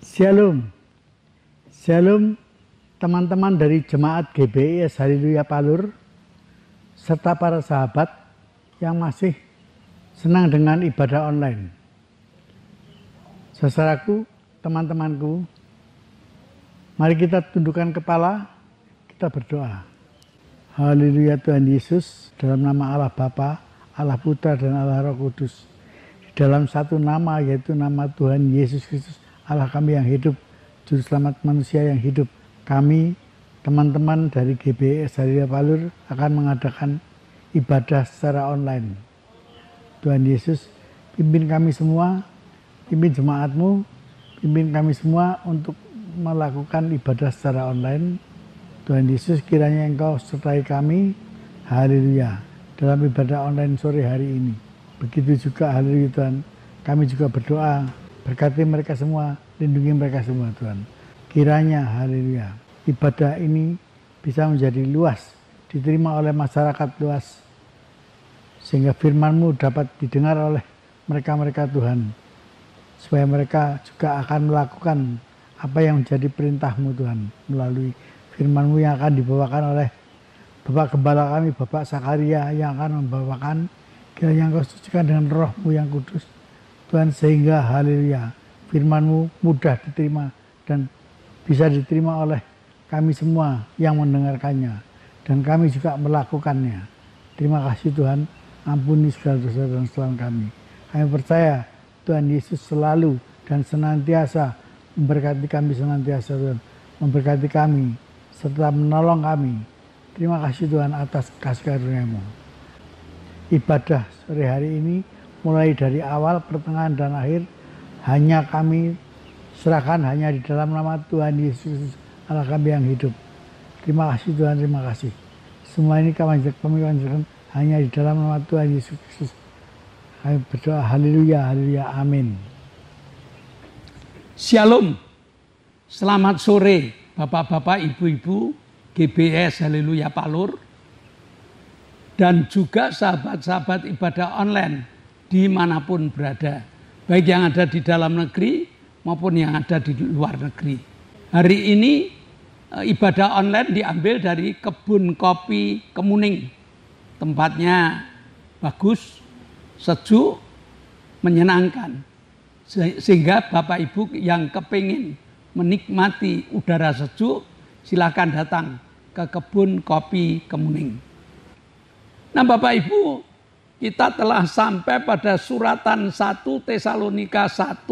Shalom, Shalom teman-teman dari Jemaat GBIS Haleluya Palur, serta para sahabat yang masih senang dengan ibadah online. Saudaraku, teman-temanku, mari kita tundukkan kepala, kita berdoa. Haleluya Tuhan Yesus, dalam nama Allah Bapa, Allah Putra dan Allah Roh Kudus. Di dalam satu nama, yaitu nama Tuhan Yesus Kristus, Allah kami yang hidup, Juru Selamat manusia yang hidup. Kami, teman-teman dari GBIS Haleluya Palur, akan mengadakan ibadah secara online. Tuhan Yesus, pimpin kami semua, pimpin jemaat-Mu, pimpin kami semua untuk melakukan ibadah secara online. Tuhan Yesus, kiranya Engkau sertai kami, haleluya, dalam ibadah online sore hari ini. Begitu juga, haleluya Tuhan, kami juga berdoa, berkati mereka semua, lindungi mereka semua Tuhan. Kiranya, haleluya, ibadah ini bisa menjadi luas, diterima oleh masyarakat luas, sehingga firman-Mu dapat didengar oleh mereka-mereka Tuhan, supaya mereka juga akan melakukan apa yang menjadi perintah-Mu Tuhan, melalui firman-Mu yang akan dibawakan oleh Bapak Gembala kami, Bapak Sakaria, yang akan membawakan. Kiranya Engkau sucikan dengan Roh-Mu yang kudus Tuhan, sehingga haleluya, firman-Mu mudah diterima dan bisa diterima oleh kami semua yang mendengarkannya, dan kami juga melakukannya. Terima kasih Tuhan, ampuni segala dosa dan kesalahan kami. Kami percaya Tuhan Yesus selalu dan senantiasa memberkati kami senantiasa Tuhan, memberkati kami serta menolong kami. Terima kasih Tuhan atas kasih karunia-Mu. Ibadah sore hari ini mulai dari awal, pertengahan, dan akhir hanya kami serahkan hanya di dalam nama Tuhan Yesus Allah kami yang hidup. Terima kasih Tuhan, terima kasih. Semua ini kami panjatkan hanya di dalam nama Tuhan Yesus Kristus. Kami berdoa, haleluya, haleluya, amin. Shalom, selamat sore Bapak-bapak, Ibu-ibu GBIS Haleluya Palur, dan juga sahabat-sahabat ibadah online dimanapun berada, baik yang ada di dalam negeri maupun yang ada di luar negeri. Hari ini ibadah online diambil dari Kebun Kopi Kemuning. Tempatnya bagus, sejuk, menyenangkan. Sehingga Bapak Ibu yang kepingin menikmati udara sejuk, silakan datang ke Kebun Kopi Kemuning. Nah Bapak Ibu, kita telah sampai pada suratan 1 Tesalonika 1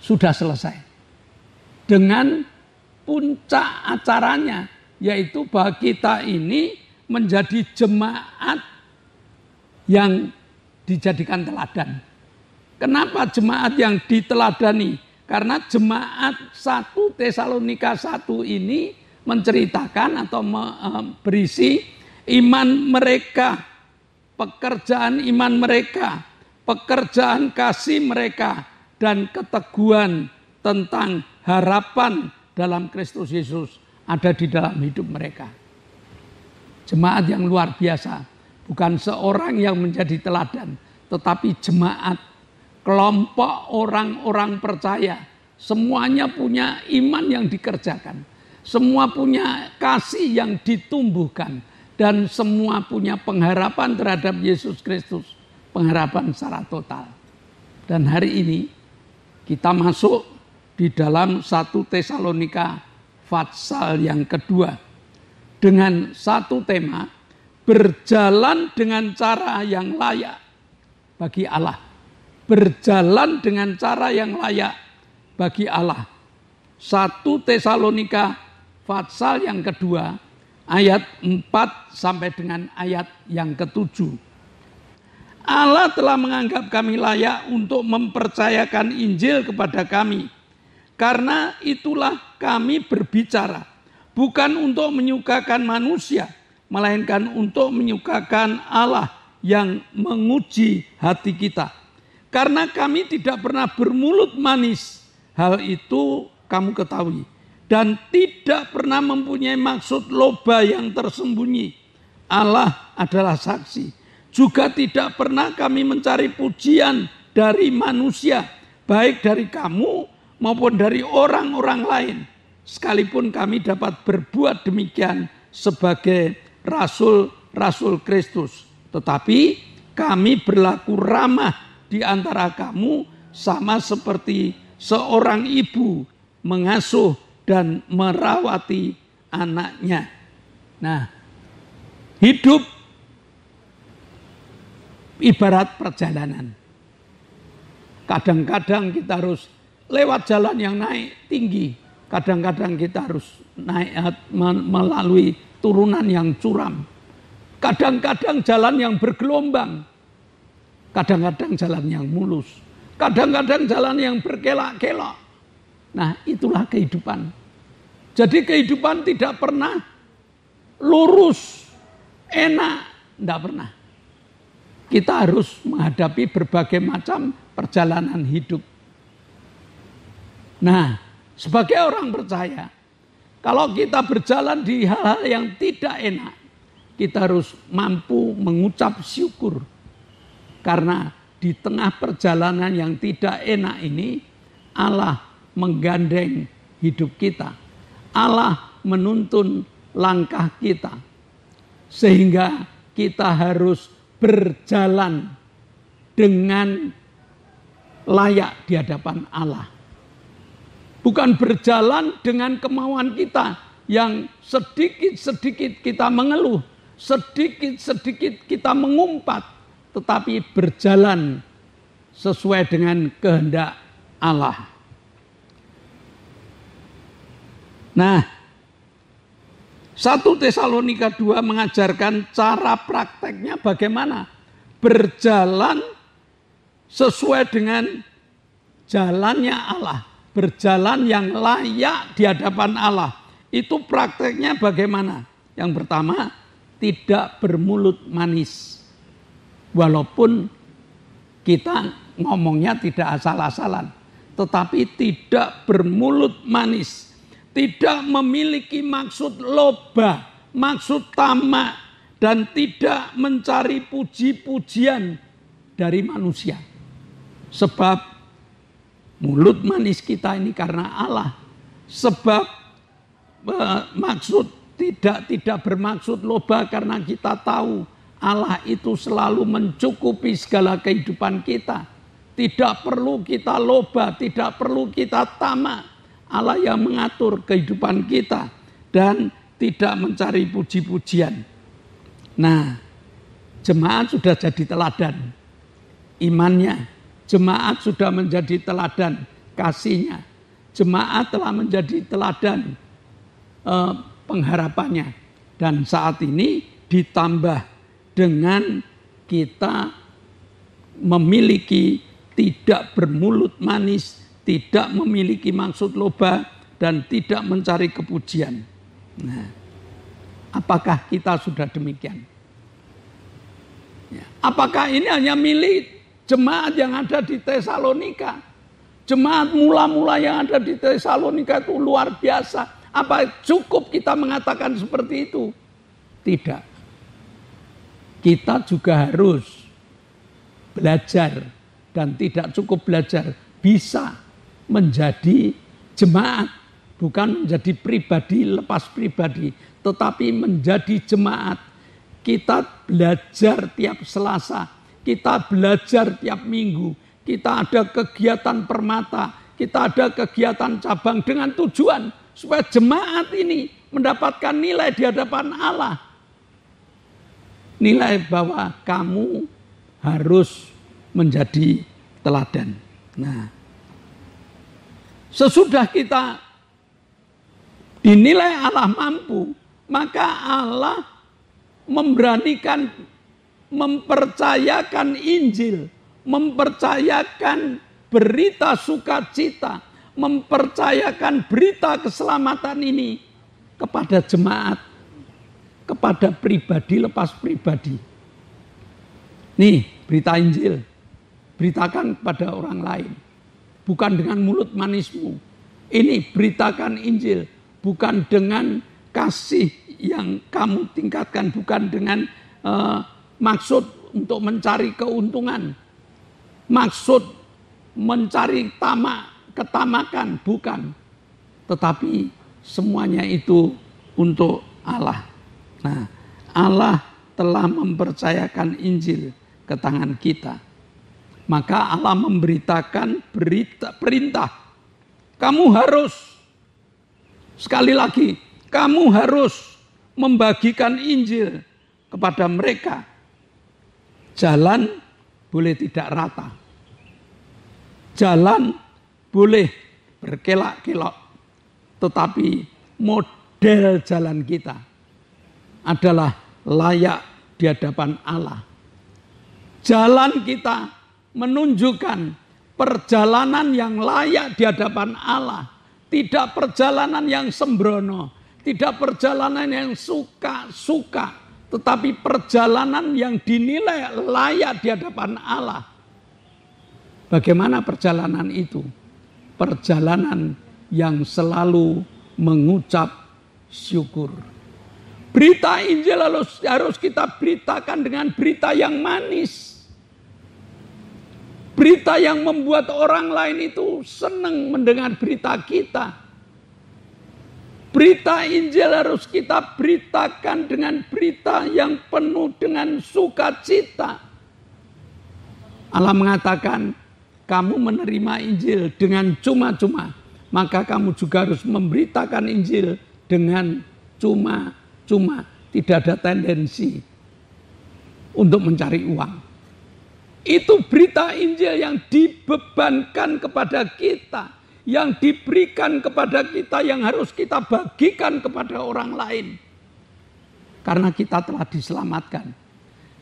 sudah selesai. Dengan puncak acaranya, yaitu bahwa kita ini menjadi jemaat yang dijadikan teladan. Kenapa jemaat yang diteladani? Karena jemaat 1 Tesalonika 1 ini menceritakan atau berisi iman mereka, pekerjaan iman mereka, pekerjaan kasih mereka, dan keteguhan tentang harapan dalam Kristus Yesus ada di dalam hidup mereka. Jemaat yang luar biasa, bukan seorang yang menjadi teladan, tetapi jemaat, kelompok orang-orang percaya, semuanya punya iman yang dikerjakan, semua punya kasih yang ditumbuhkan, dan semua punya pengharapan terhadap Yesus Kristus, pengharapan secara total. Dan hari ini kita masuk di dalam 1 Tesalonika pasal yang kedua dengan satu tema, berjalan dengan cara yang layak bagi Allah. Berjalan dengan cara yang layak bagi Allah. 1 Tesalonika pasal yang kedua ayat 4 sampai dengan ayat yang ke-7. Allah telah menganggap kami layak untuk mempercayakan Injil kepada kami. Karena itulah kami berbicara, bukan untuk menyukakan manusia, melainkan untuk menyukakan Allah yang menguji hati kita. Karena kami tidak pernah bermulut manis, hal itu kamu ketahui. Dan tidak pernah mempunyai maksud loba yang tersembunyi. Allah adalah saksi. Juga tidak pernah kami mencari pujian dari manusia, baik dari kamu maupun dari orang-orang lain. Sekalipun kami dapat berbuat demikian sebagai rasul-rasul Kristus. Tetapi kami berlaku ramah di antara kamu sama seperti seorang ibu mengasuh dan merawati anaknya. Nah, hidup ibarat perjalanan. Kadang-kadang kita harus lewat jalan yang naik tinggi. Kadang-kadang kita harus naik melalui turunan yang curam. Kadang-kadang jalan yang bergelombang. Kadang-kadang jalan yang mulus. Kadang-kadang jalan yang berkelak-kelok. Nah, itulah kehidupan. Jadi kehidupan tidak pernah lurus, enak, tidak pernah. Kita harus menghadapi berbagai macam perjalanan hidup. Nah, sebagai orang percaya, kalau kita berjalan di hal-hal yang tidak enak, kita harus mampu mengucap syukur. Karena di tengah perjalanan yang tidak enak ini, Allah menggandeng hidup kita. Allah menuntun langkah kita. Sehingga kita harus berjalan dengan layak di hadapan Allah. Bukan berjalan dengan kemauan kita yang sedikit-sedikit kita mengeluh, sedikit-sedikit kita mengumpat, tetapi berjalan sesuai dengan kehendak Allah. Nah, 1 Tesalonika 2 mengajarkan cara prakteknya bagaimana berjalan sesuai dengan jalannya Allah, berjalan yang layak di hadapan Allah. Itu prakteknya bagaimana? Yang pertama, tidak bermulut manis. Walaupun kita ngomongnya tidak asal-asalan, tetapi tidak bermulut manis. Tidak memiliki maksud loba, maksud tamak, dan tidak mencari puji-pujian dari manusia. Sebab mulut manis kita ini karena Allah. Sebab maksud tidak bermaksud loba karena kita tahu Allah itu selalu mencukupi segala kehidupan kita. Tidak perlu kita loba, tidak perlu kita tamak. Allah yang mengatur kehidupan kita dan tidak mencari puji-pujian. Nah, jemaat sudah jadi teladan imannya. Jemaat sudah menjadi teladan kasihnya. Jemaat telah menjadi teladan pengharapannya. Dan saat ini ditambah dengan kita memiliki tidak bermulut manis, tidak memiliki maksud loba, dan tidak mencari kepujian. Nah, apakah kita sudah demikian? Ya, apakah ini hanya milik jemaat yang ada di Tesalonika? Jemaat mula-mula yang ada di Tesalonika itu luar biasa. Apa cukup kita mengatakan seperti itu? Tidak. Kita juga harus belajar, dan tidak cukup belajar, bisa menjadi jemaat, bukan menjadi pribadi lepas pribadi, tetapi menjadi jemaat. Kita belajar tiap Selasa, kita belajar tiap minggu, kita ada kegiatan permata, kita ada kegiatan cabang dengan tujuan supaya jemaat ini mendapatkan nilai di hadapan Allah. Nilai bahwa kamu harus menjadi teladan. Nah, sesudah kita dinilai Allah mampu, maka Allah memberanikan, mempercayakan Injil, mempercayakan berita sukacita, mempercayakan berita keselamatan ini kepada jemaat, kepada pribadi lepas pribadi. Nih, berita Injil, beritakan kepada orang lain. Bukan dengan mulut manismu. Ini beritakan Injil. Bukan dengan kasih yang kamu tingkatkan. Bukan dengan maksud untuk mencari keuntungan. Maksud mencari tamak ketamakan, bukan. Tetapi semuanya itu untuk Allah. Nah, Allah telah mempercayakan Injil ke tangan kita. Maka Allah memberitakan perintah. Kamu harus, sekali lagi, kamu harus membagikan Injil kepada mereka. Jalan boleh tidak rata. Jalan boleh berkelak-kelok. Tetapi model jalan kita adalah layak di hadapan Allah. Jalan kita menunjukkan perjalanan yang layak di hadapan Allah. Tidak perjalanan yang sembrono. Tidak perjalanan yang suka-suka. Tetapi perjalanan yang dinilai layak di hadapan Allah. Bagaimana perjalanan itu? Perjalanan yang selalu mengucap syukur. Berita Injil harus kita beritakan dengan berita yang manis. Berita yang membuat orang lain itu senang mendengar berita kita. Berita Injil harus kita beritakan dengan berita yang penuh dengan sukacita. Allah mengatakan, kamu menerima Injil dengan cuma-cuma. Maka kamu juga harus memberitakan Injil dengan cuma-cuma. Tidak ada tendensi untuk mencari uang. Itu berita Injil yang dibebankan kepada kita. Yang diberikan kepada kita, yang harus kita bagikan kepada orang lain. Karena kita telah diselamatkan.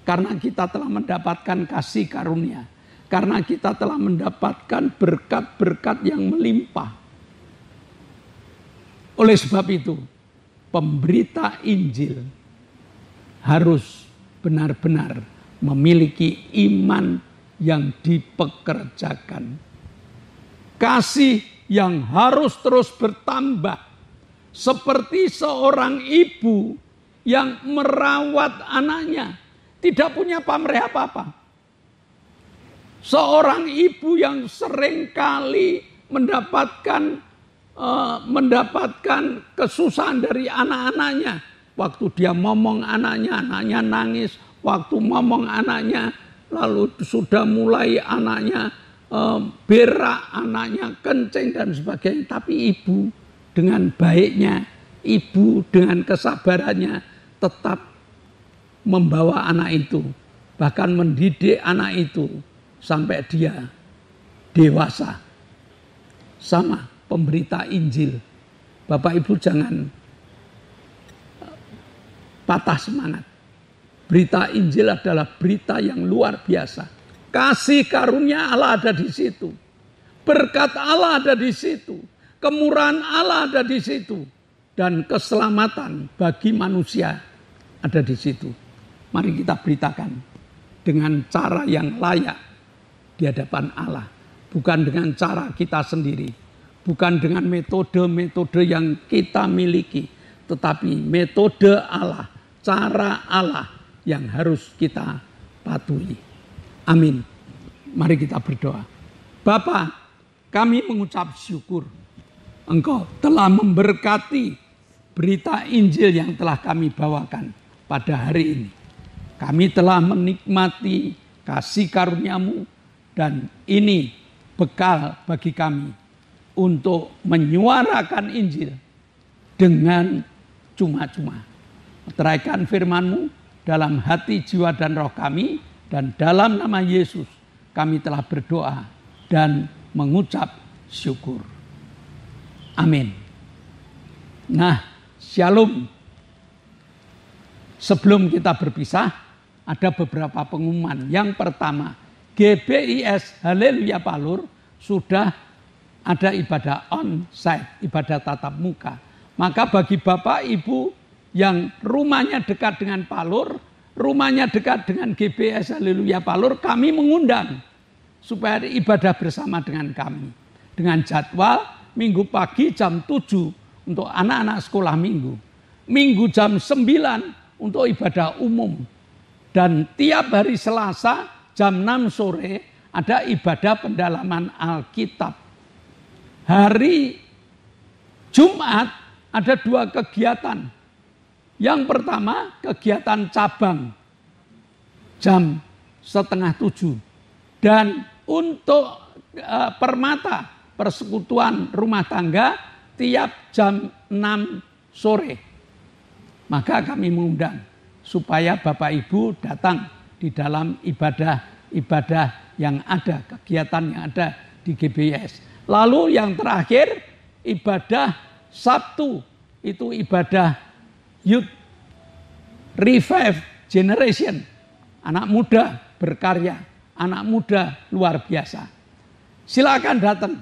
Karena kita telah mendapatkan kasih karunia. Karena kita telah mendapatkan berkat-berkat yang melimpah. Oleh sebab itu, pemberita Injil harus benar-benar memiliki iman yang dipekerjakan. Kasih yang harus terus bertambah. Seperti seorang ibu yang merawat anaknya. Tidak punya pamrih apa-apa. Seorang ibu yang seringkali mendapatkan kesusahan dari anak-anaknya. Waktu dia ngomong anaknya nangis. Waktu ngomong anaknya, lalu sudah mulai anaknya berak, anaknya kencing dan sebagainya. Tapi ibu dengan baiknya, ibu dengan kesabarannya tetap membawa anak itu. Bahkan mendidik anak itu sampai dia dewasa. Sama pemberita Injil. Bapak Ibu jangan patah semangat. Berita Injil adalah berita yang luar biasa. Kasih karunia Allah ada di situ. Berkat Allah ada di situ. Kemurahan Allah ada di situ. Dan keselamatan bagi manusia ada di situ. Mari kita beritakan dengan cara yang layak di hadapan Allah. Bukan dengan cara kita sendiri. Bukan dengan metode-metode yang kita miliki. Tetapi metode Allah, cara Allah yang harus kita patuhi. Amin. Mari kita berdoa. Bapa, kami mengucap syukur. Engkau telah memberkati berita Injil yang telah kami bawakan pada hari ini. Kami telah menikmati kasih karunia-Mu dan ini bekal bagi kami untuk menyuarakan Injil dengan cuma-cuma. Meteraikan firman-Mu dalam hati, jiwa, dan roh kami. Dan dalam nama Yesus kami telah berdoa dan mengucap syukur. Amin. Nah, shalom. Sebelum kita berpisah, ada beberapa pengumuman. Yang pertama, GBIS Haleluya Palur sudah ada ibadah on-site, ibadah tatap muka. Maka bagi Bapak Ibu yang rumahnya dekat dengan Palur, rumahnya dekat dengan GBIS Haleluya Palur, kami mengundang supaya ibadah bersama dengan kami. Dengan jadwal Minggu pagi jam 7 untuk anak-anak sekolah minggu. Minggu jam 9 untuk ibadah umum. Dan tiap hari Selasa jam 6 sore ada ibadah pendalaman Alkitab. hari Jumat ada 2 kegiatan. Yang pertama kegiatan cabang jam 6:30. Dan untuk Permata, persekutuan rumah tangga, tiap jam 6 sore. Maka kami mengundang supaya Bapak Ibu datang di dalam ibadah yang ada, kegiatan yang ada di GBIS. Lalu yang terakhir ibadah Sabtu, itu ibadah Youth Revive Generation. Anak muda berkarya, anak muda luar biasa. Silakan datang.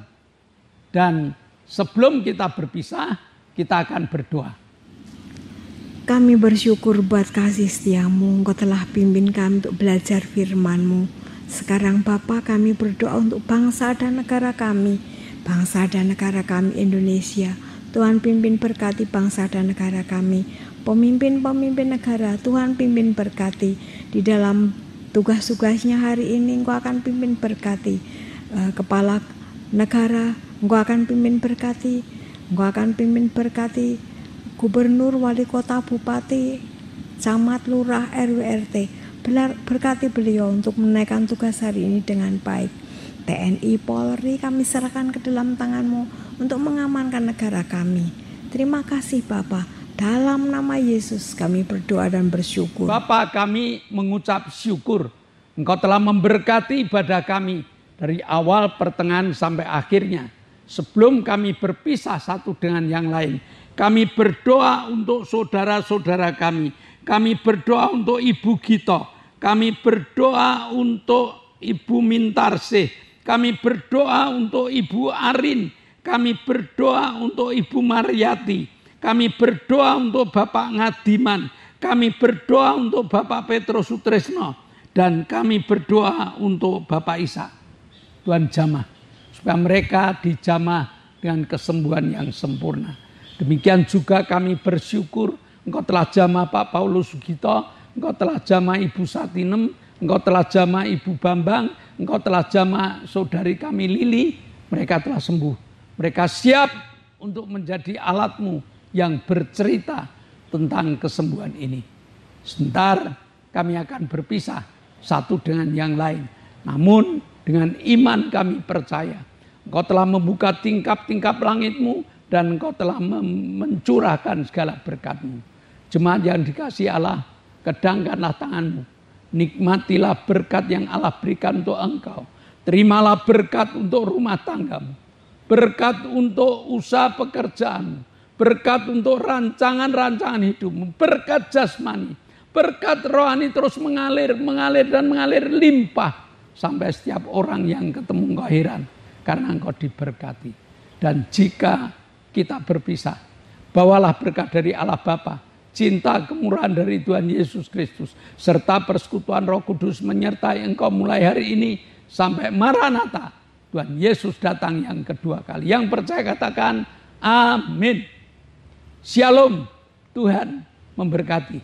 Dan sebelum kita berpisah, kita akan berdoa. Kami bersyukur buat kasih setiamu, Engkau telah pimpin kami untuk belajar firman-Mu. Sekarang Bapa, kami berdoa untuk bangsa dan negara kami Indonesia. Tuhan pimpin berkati bangsa dan negara kami. Pemimpin-pemimpin negara, Tuhan pimpin berkati. Di dalam tugas-tugasnya hari ini Engkau akan pimpin berkati. Kepala negara, Engkau akan pimpin berkati. Engkau akan pimpin berkati gubernur, wali kota, bupati, camat, lurah, RW, RT. Berkati beliau untuk menaikkan tugas hari ini dengan baik. TNI, Polri kami serahkan ke dalam tangan-Mu untuk mengamankan negara kami. Terima kasih Bapa. Dalam nama Yesus kami berdoa dan bersyukur. Bapa, kami mengucap syukur. Engkau telah memberkati ibadah kami dari awal, pertengahan sampai akhirnya. Sebelum kami berpisah satu dengan yang lain, kami berdoa untuk saudara-saudara kami. Kami berdoa untuk Ibu Gito. Kami berdoa untuk Ibu Mintarsih. Kami berdoa untuk Ibu Arin. Kami berdoa untuk Ibu Mariati. Kami berdoa untuk Bapak Ngadiman. Kami berdoa untuk Bapak Petrus Sutresno. Dan kami berdoa untuk Bapak Isa. Tuhan jamah, supaya mereka dijamah dengan kesembuhan yang sempurna. Demikian juga kami bersyukur Engkau telah jamah Pak Paulus Sugito, Engkau telah jamah Ibu Satinem, Engkau telah jamah Ibu Bambang, Engkau telah jamah saudari kami Lili. Mereka telah sembuh. Mereka siap untuk menjadi alat-Mu yang bercerita tentang kesembuhan ini. Sebentar kami akan berpisah satu dengan yang lain. Namun dengan iman kami percaya Engkau telah membuka tingkap-tingkap langit-Mu dan Engkau telah mencurahkan segala berkat-Mu. Jemaat yang dikasihi Allah, kedangkanlah tangan-Mu. Nikmatilah berkat yang Allah berikan untuk engkau. Terimalah berkat untuk rumah tanggamu. Berkat untuk usaha pekerjaanmu. Berkat untuk rancangan-rancangan hidupmu. Berkat jasmani. Berkat rohani terus mengalir limpah. Sampai setiap orang yang ketemu engkau heran. Karena engkau diberkati. Dan jika kita berpisah, bawalah berkat dari Allah Bapa, cinta kemurahan dari Tuhan Yesus Kristus, serta persekutuan Roh Kudus menyertai engkau mulai hari ini sampai Maranatha. Tuhan Yesus datang yang kedua kali. Yang percaya katakan amin. Shalom. Tuhan memberkati.